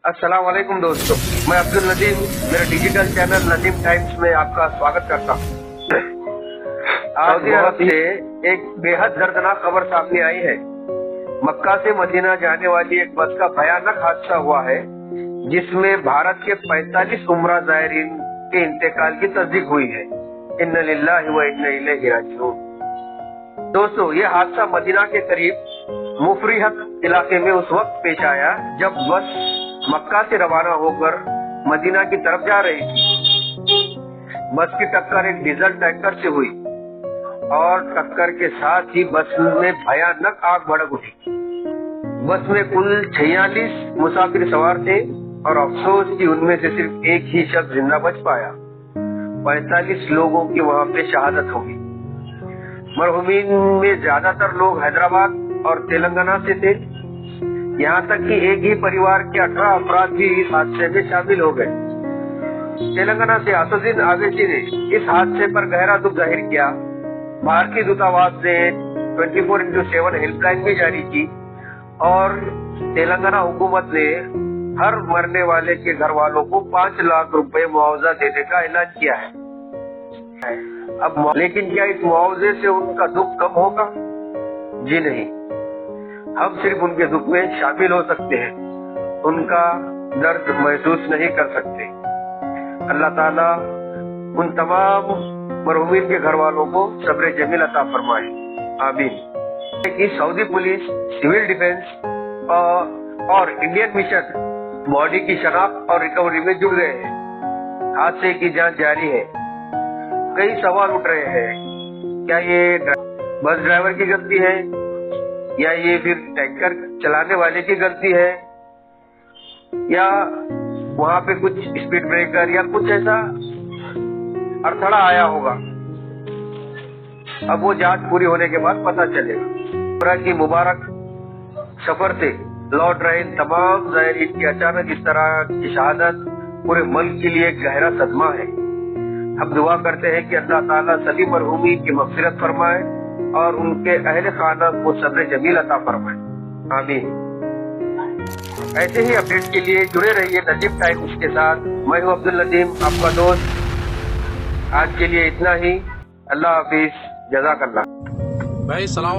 अस्सलाम वालेकुम दोस्तों, मैं अब्दुल नदीम, मेरे डिजिटल चैनल नदीम टाइम्स में आपका स्वागत करता हूँ। सऊदी अरब से एक बेहद दर्दनाक खबर सामने आई है। मक्का से मदीना जाने वाली एक बस का भयानक हादसा हुआ है, जिसमें भारत के 45 उम्रा ज़ायरीन के इंतकाल की तस्दीक हुई है। इन्ना लिल्लाहि व इन्ना इलैहि राजिऊन। दोस्तों, ये हादसा मदीना के करीब मुफरिहत इलाके में उस वक्त पेश आया जब बस मक्का से रवाना होकर मदीना की तरफ जा रही थी। बस की टक्कर एक डीजल टैंकर से हुई और टक्कर के साथ ही बस में भयानक आग भड़क उठी। बस में कुल 46 मुसाफिर सवार थे और अफसोस कि उनमें से सिर्फ एक ही शख्स जिंदा बच पाया। 45 लोगों की वहां पे शहादत हो गई। मरहुमीन में ज्यादातर लोग हैदराबाद और तेलंगाना से थे। यहाँ तक कि एक ही परिवार के 18 अफराद भी इस हादसे में शामिल हो गए। तेलंगाना से असदुद्दीन आवेशी ने इस हादसे पर गहरा दुख जाहिर किया। भारतीय दूतावास ने 24/7 हेल्पलाइन भी जारी की और तेलंगाना हुकूमत ने हर मरने वाले के घर वालों को 5 लाख रुपए मुआवजा देने का ऐलान किया है। अब लेकिन क्या इस मुआवजे से उनका दुख कम होगा? जी नहीं, हम सिर्फ उनके दुख में शामिल हो सकते हैं, उनका दर्द महसूस नहीं कर सकते। अल्लाह ताला उन तमाम मरहुमीन के घर वालों को सब्र जमील अता फरमाए, आमीन। कि सऊदी पुलिस, सिविल डिफेंस और इंडियन मिशन बॉडी की शनाख्त और रिकवरी में जुड़ गए हैं। हादसे की जांच जारी है। कई सवाल उठ रहे हैं, क्या ये बस ड्राइवर की गलती है या ये फिर टैंकर चलाने वाले की गलती है या वहाँ पे कुछ स्पीड ब्रेकर या कुछ ऐसा अड़थड़ा आया होगा। अब वो जांच पूरी होने के बाद पता चलेगा। उम्रा की मुबारक सफर से लौट रहे तमाम ज़ायरीन की अचानक इस तरह की शहादत पूरे मुल्क के लिए एक गहरा सदमा है। हम दुआ करते हैं कि अल्लाह ताला सभी मरहूमीन की मग़फ़िरत फरमाए और उनके अहले खाना को सब्र जमील अता फरमाए, आमीन। ऐसे ही अपडेट के लिए जुड़े रहिए नदीम टाइम्स के साथ। मैं हूँ अब्दुल नदीम, आपका दोस्त। आज के लिए इतना ही। अल्लाह हाफिज, जज़ाकल्लाह। भाई अस्सलाम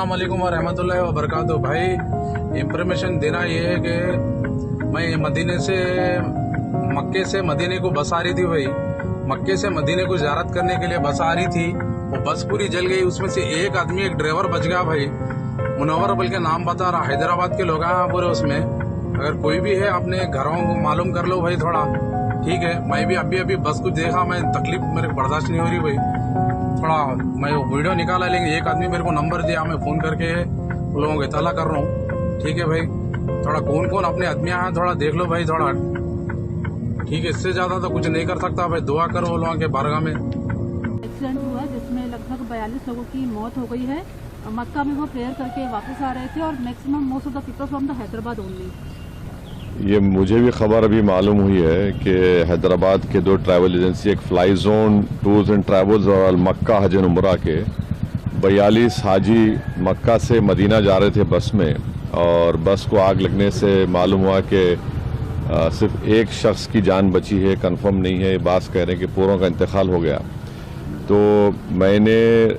वालेकुम व रहमतुल्लाहि व बरकातुहू। भाई इंफॉर्मेशन देना ये है कि मैं मक्के से मदीने को बस आ रही थी। भाई मक्के से मदीने को ज़ियारत करने के लिए बस आ रही थी। वो बस पूरी जल गई। उसमें से एक आदमी, एक ड्राइवर बच गया। भाई मुनव्वर बल्कि नाम बता रहा, हैदराबाद के लोग हैं पूरे उसमें। अगर कोई भी है अपने घरों को मालूम कर लो भाई थोड़ा, ठीक है। मैं भी अभी बस को देखा, मैं तकलीफ मेरे को बर्दाश्त नहीं हो रही भाई। थोड़ा मैं वीडियो निकाला, लेकिन एक आदमी मेरे को नंबर दिया, मैं फ़ोन करके उन लोगों को इत्तला कर रहा हूँ, ठीक है भाई। थोड़ा कौन कौन अपने आदमियाँ हैं थोड़ा देख लो भाई थोड़ा, ठीक है। इससे ज़्यादा तो कुछ नहीं कर सकता भाई। दुआ करो वो लोगों के बारगाह में। एक्सीडेंट हुआ जिसमें लगभग 42 लोगों की मौत हो गई है। मक्का में वो प्रेयर करके वापस आ रहे थे और maximum most of the people from the Hyderabad only. ये मुझे भी खबर अभी मालूम हुई है कि हैदराबाद के 2 ट्रैवल एजेंसी, एक fly zone tours and travels और मक्का हज एंड उम्रा के 42 हाजी मक्का से मदीना जा रहे थे बस में, और बस को आग लगने से मालूम हुआ कि सिर्फ एक शख्स की जान बची है। कंफर्म नहीं है, बास कह रहे हैं कि पूरों का इंतकाल हो गया। तो मैंने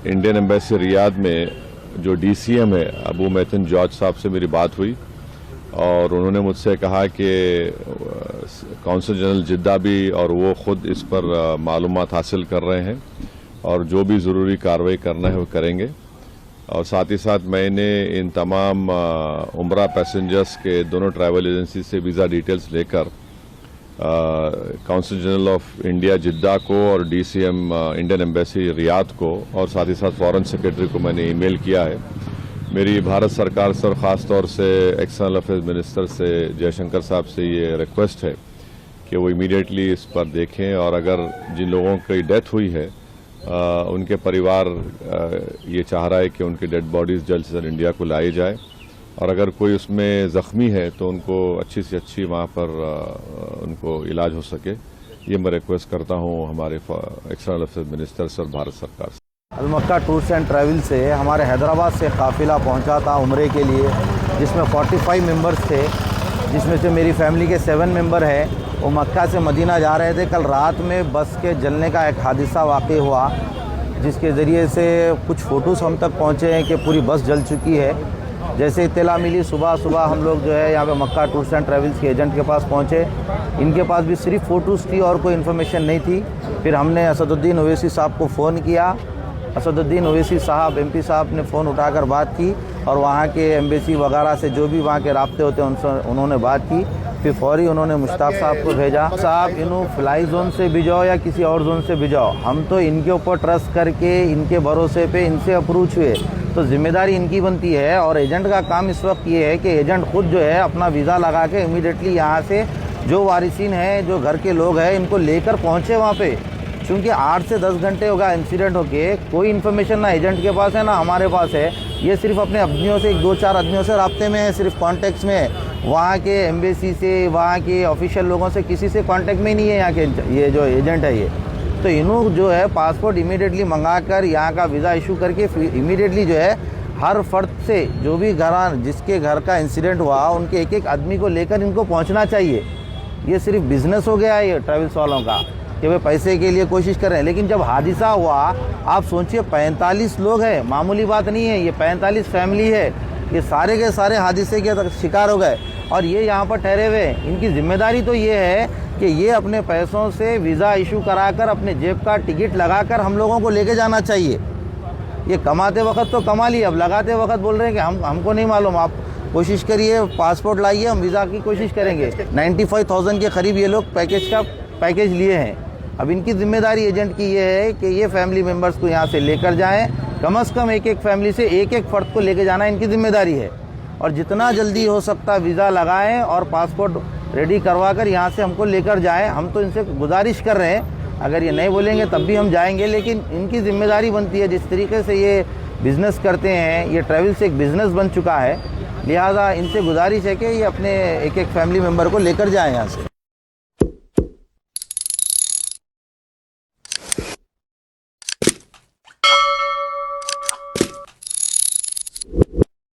इंडियन एम्बेसी रियाद में जो DCM है अबू मैथन जॉर्ज साहब से मेरी बात हुई और उन्होंने मुझसे कहा कि कौंसल जनरल जिद्दा भी और वो ख़ुद इस पर मालूमात हासिल कर रहे हैं और जो भी ज़रूरी कार्रवाई करना है वो करेंगे। और साथ ही साथ मैंने इन तमाम उम्रा पैसेंजर्स के दोनों ट्रैवल एजेंसी से वीज़ा डिटेल्स लेकर कौंसल जनरल ऑफ इंडिया जिद्दा को और DCM इंडियन एम्बेसी रियाद को और साथ ही साथ फॉरेन सेक्रेटरी को मैंने ईमेल किया है। मेरी भारत सरकार से और ख़ास तौर से एक्सटर्नल अफेयर्स मिनिस्टर से जयशंकर साहब से ये रिक्वेस्ट है कि वो इमीडिएटली इस पर देखें और अगर जिन लोगों की डेथ हुई है उनके परिवार ये चाह रहा है कि उनकी डेड बॉडीज़ जल्द से जल्द इंडिया को लाई जाए और अगर कोई उसमें ज़ख्मी है तो उनको अच्छी से अच्छी वहाँ पर उनको इलाज हो सके। ये मैं रिक्वेस्ट करता हूँ हमारे एक्सटर्नल अफेयर्स मिनिस्टर से और भारत सरकार से। अलमक्का टूर्स एंड ट्रैवल से हमारे हैदराबाद से काफ़िला पहुँचा था उम्रे के लिए, जिसमें 45 मेंबर्स थे जिसमें से मेरी फैमिली के 7 मेंबर है, वो मक्का से मदीना जा रहे थे। कल रात में बस के जलने का एक हादसा वाक़ई हुआ, जिसके ज़रिए से कुछ फ़ोटोज़ हम तक पहुँचे हैं कि पूरी बस जल चुकी है। जैसे इत्तला मिली सुबह हम लोग जो है यहाँ पे मक्का टूर्स एंड ट्रैवल्स के एजेंट के पास पहुँचे। इनके पास भी सिर्फ फ़ोटोज़ थी और कोई इन्फॉर्मेशन नहीं थी। फिर हमने असदुद्दीन ओवैसी साहब को फ़ोन किया। असदुद्दीन ओवैसी साहब MP साहब ने फ़ोन उठाकर बात की और वहाँ के एम्बेसी वगैरह से जो भी वहाँ के राब्ते होते हैं उनसे उन्होंने बात की। फिर फौरी उन्होंने मुश्ताक साहब को भेजा, साहब इन्हों फ्लाई जोन से भिजाओ या किसी और जोन से भिजाओ, हम तो इनके ऊपर ट्रस्ट करके इनके भरोसे पे इनसे अप्रोच हुए, तो जिम्मेदारी इनकी बनती है। और एजेंट का काम इस वक्त ये है कि एजेंट खुद जो है अपना वीज़ा लगा के इमीडिएटली यहाँ से जो वारिसीन हैं, जो घर के लोग हैं, इनको लेकर पहुँचे वहाँ पे। क्योंकि 8 से 10 घंटे होगा इंसिडेंट होके, कोई इन्फॉर्मेशन ना एजेंट के पास है ना हमारे पास है। ये सिर्फ अपने आदमियों से 1-2-4 आदमियों से राब्ते में है, सिर्फ कॉन्टेक्ट्स में है। वहाँ के एम्बेसी से, वहाँ के ऑफिशियल लोगों से किसी से कॉन्टेक्ट में ही नहीं है यहाँ के ये जो एजेंट है ये। तो इन्हों जो है पासपोर्ट इमीडिएटली मंगा कर यहाँ का वीज़ा इशू करके इमीडिएटली जो है हर फर्द से जो भी जिसके घर का इंसिडेंट हुआ उनके एक आदमी को लेकर इनको पहुँचना चाहिए। ये सिर्फ बिजनेस हो गया है ये ट्रैवल्स वालों का कि वे पैसे के लिए कोशिश कर रहे हैं। लेकिन जब हादसा हुआ, आप सोचिए 45 लोग हैं, मामूली बात नहीं है। ये 45 फैमिली है, ये सारे के सारे हादसे के शिकार हो गए और ये यहाँ पर ठहरे हुए हैं। इनकी जिम्मेदारी तो ये है कि ये अपने पैसों से वीज़ा इशू कराकर अपने जेब का टिकट लगाकर हम लोगों को लेके जाना चाहिए। ये कमाते वक्त तो कमा लिए, अब लगाते वक्त बोल रहे हैं कि हमको नहीं मालूम, आप कोशिश करिए, पासपोर्ट लाइए, हम वीज़ा की कोशिश करेंगे। 95,000 के करीब ये लोग पैकेज लिए हैं। अब इनकी जिम्मेदारी एजेंट की ये है कि ये फैमिली मेम्बर्स को यहाँ से लेकर जाएं। कम से कम एक फैमिली से एक फ़र्द को लेकर जाना इनकी जिम्मेदारी है। और जितना जल्दी हो सकता वीज़ा लगाएं और पासपोर्ट रेडी करवा कर यहाँ से हमको लेकर जाएं। हम तो इनसे गुजारिश कर रहे हैं, अगर ये नहीं बोलेंगे तब भी हम जाएंगे, लेकिन इनकी जिम्मेदारी बनती है। जिस तरीके से ये बिज़नेस करते हैं, ये ट्रैवल से एक बिज़नेस बन चुका है, लिहाजा इनसे गुजारिश है कि ये अपने एक फैमिली मेम्बर को लेकर जाएँ यहाँ से।